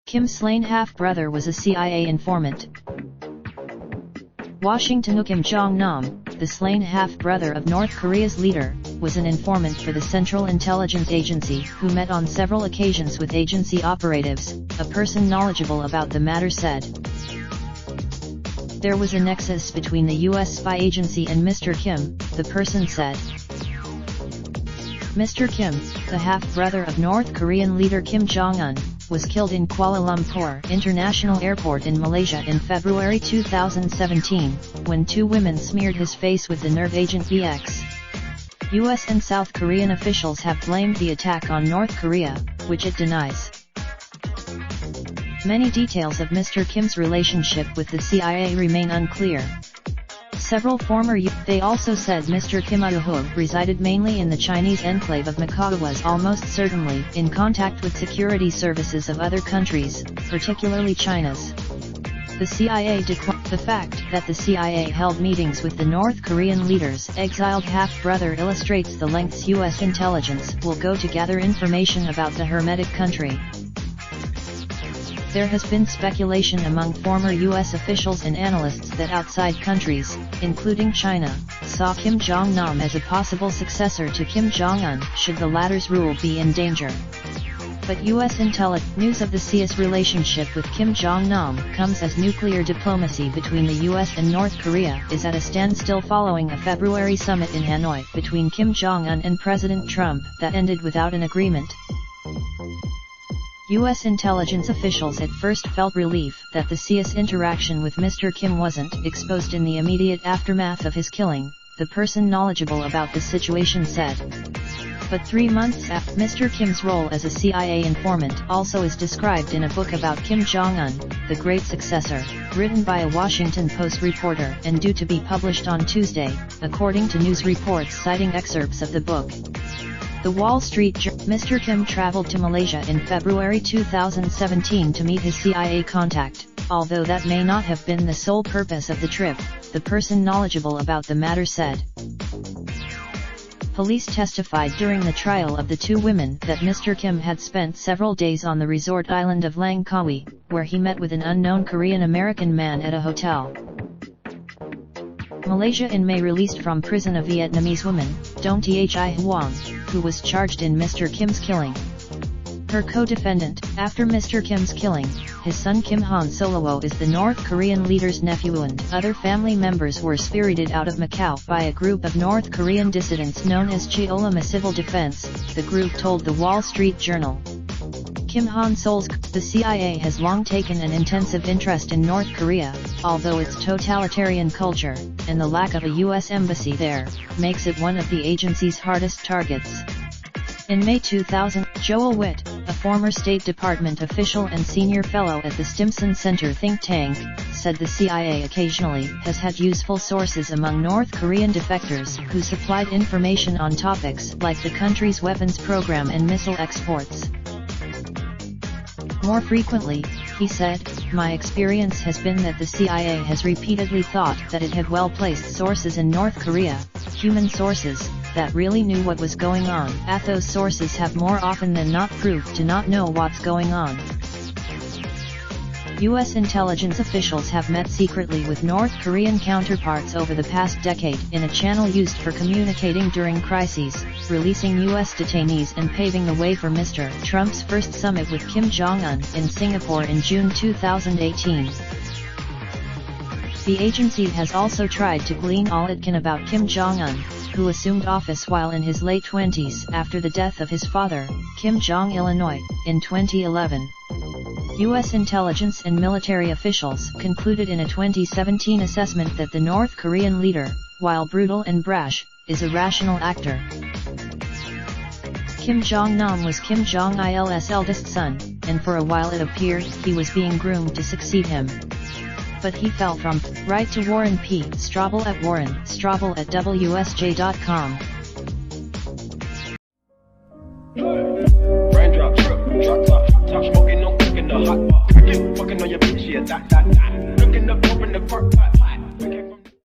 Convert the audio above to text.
Kim's slain half-brother was a CIA informant. Washington. Kim Jong-nam, the slain half-brother of North Korea's leader, was an informant for the Central Intelligence Agency who met on several occasions with agency operatives, a person knowledgeable about the matter said. There was a nexus between the U.S. spy agency and Mr. Kim, the person said. Mr. Kim, the half-brother of North Korean leader Kim Jong-un, was killed in Kuala Lumpur International Airport in Malaysia in February 2017, when two women smeared his face with the nerve agent VX. US and South Korean officials have blamed the attack on North Korea, which it denies. Many details of Mr. Kim's relationship with the CIA remain unclear. Several former They also said Mr. Kim resided mainly in the Chinese enclave of Macau, was almost certainly in contact with security services of other countries, particularly China's. The CIA declined. The fact that the CIA held meetings with the North Korean leader's exiled half-brother illustrates the lengths U.S. intelligence will go to gather information about the hermetic country. There has been speculation among former U.S. officials and analysts that outside countries, including China, saw Kim Jong-nam as a possible successor to Kim Jong-un should the latter's rule be in danger. But U.S. news of the CIA's relationship with Kim Jong-nam comes as nuclear diplomacy between the U.S. and North Korea is at a standstill following a February summit in Hanoi between Kim Jong-un and President Trump that ended without an agreement. U.S. intelligence officials at first felt relief that the CIA's interaction with Mr. Kim wasn't exposed in the immediate aftermath of his killing, the person knowledgeable about the situation said. But 3 months after, Mr. Kim's role as a CIA informant also is described in a book about Kim Jong-un, The Great Successor, written by a Washington Post reporter and due to be published on Tuesday, according to news reports citing excerpts of the book. The Wall Street Journal. Mr. Kim traveled to Malaysia in February 2017 to meet his CIA contact, although that may not have been the sole purpose of the trip, the person knowledgeable about the matter said. Police testified during the trial of the two women that Mr. Kim had spent several days on the resort island of Langkawi, where he met with an unknown Korean-American man at a hotel. Malaysia in May released from prison a Vietnamese woman, Don Thi Huang, who was charged in Mr. Kim's killing. Her co-defendant, after Mr. Kim's killing, his son Kim Han Solo is the North Korean leader's nephew, and other family members were spirited out of Macau by a group of North Korean dissidents known as Cheolima Civil Defense, the group told the Wall Street Journal. Kim Han Sol's. The CIA has long taken an intensive interest in North Korea, although its totalitarian culture, and the lack of a U.S. embassy there, makes it one of the agency's hardest targets. In May 2000, Joel Witt, a former State Department official and senior fellow at the Stimson Center think tank, said the CIA occasionally has had useful sources among North Korean defectors who supplied information on topics like the country's weapons program and missile exports. More frequently, he said, my experience has been that the CIA has repeatedly thought that it had well-placed sources in North Korea, human sources, that really knew what was going on. Those sources have more often than not proved to not know what's going on. U.S. intelligence officials have met secretly with North Korean counterparts over the past decade in a channel used for communicating during crises, releasing U.S. detainees and paving the way for Mr. Trump's first summit with Kim Jong-un in Singapore in June 2018. The agency has also tried to glean all it can about Kim Jong-un, who assumed office while in his late 20s after the death of his father, Kim Jong-il, in 2011. U.S. intelligence and military officials concluded in a 2017 assessment that the North Korean leader, while brutal and brash, is a rational actor. Kim Jong-nam was Kim Jong-il's eldest son, and for a while it appeared he was being groomed to succeed him. But he fell from. Write to Warren P. Strobel at WSJ.com. Raindrop, drop top, top smoking, no cooking the hot pot. Fucking on your bitch, yeah, that. Looking up, open the park,